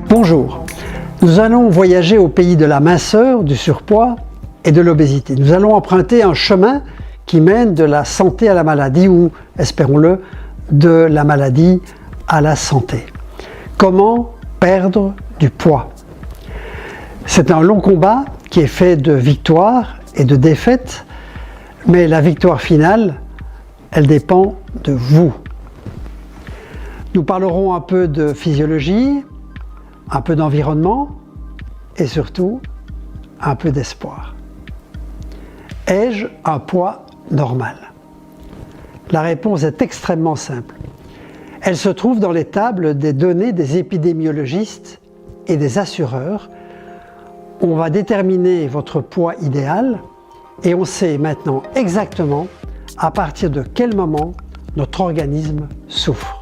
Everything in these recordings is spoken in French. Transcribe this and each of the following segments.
Bonjour, nous allons voyager au pays de la minceur, du surpoids et de l'obésité. Nous allons emprunter un chemin qui mène de la santé à la maladie ou, espérons-le, de la maladie à la santé. Comment perdre du poids? C'est un long combat qui est fait de victoires et de défaites, mais la victoire finale, elle dépend de vous. Nous parlerons un peu de physiologie, un peu d'environnement et surtout un peu d'espoir. Ai-je un poids normal? La réponse est extrêmement simple. Elle se trouve dans les tables des données des épidémiologistes et des assureurs. On va déterminer votre poids idéal et on sait maintenant exactement à partir de quel moment notre organisme souffre.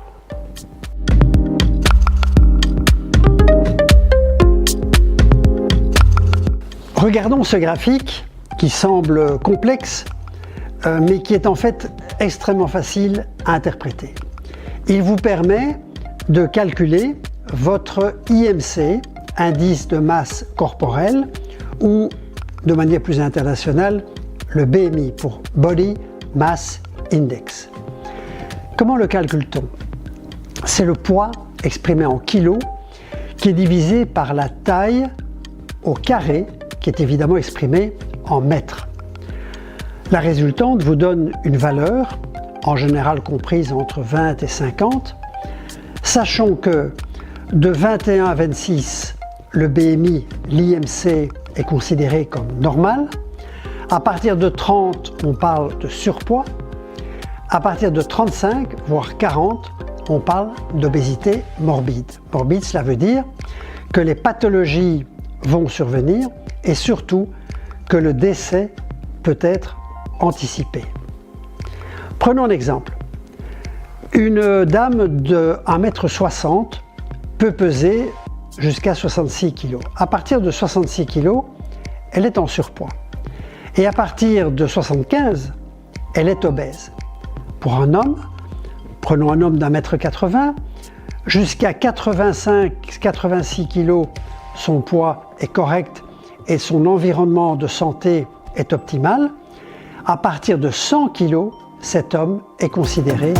Regardons ce graphique qui semble complexe, mais qui est en fait extrêmement facile à interpréter. Il vous permet de calculer votre IMC, indice de masse corporelle, ou de manière plus internationale, le BMI pour Body Mass Index. Comment le calcule-t-on? C'est le poids exprimé en kilos qui est divisé par la taille au carré qui est évidemment exprimé en mètres. La résultante vous donne une valeur, en général comprise entre 20 et 50. Sachons que de 21 à 26, le BMI, l'IMC est considéré comme normal. À partir de 30, on parle de surpoids. À partir de 35, voire 40, on parle d'obésité morbide. Morbide, cela veut dire que les pathologies vont survenir et surtout que le décès peut être anticipé. Prenons un exemple. Une dame de 1,60 m peut peser jusqu'à 66 kg. À partir de 66 kg, elle est en surpoids. Et à partir de 75, elle est obèse. Pour un homme, prenons un homme d'1,80 m, jusqu'à 85-86 kg, son poids est correct et son environnement de santé est optimal. À partir de 100 kg, cet homme est considéré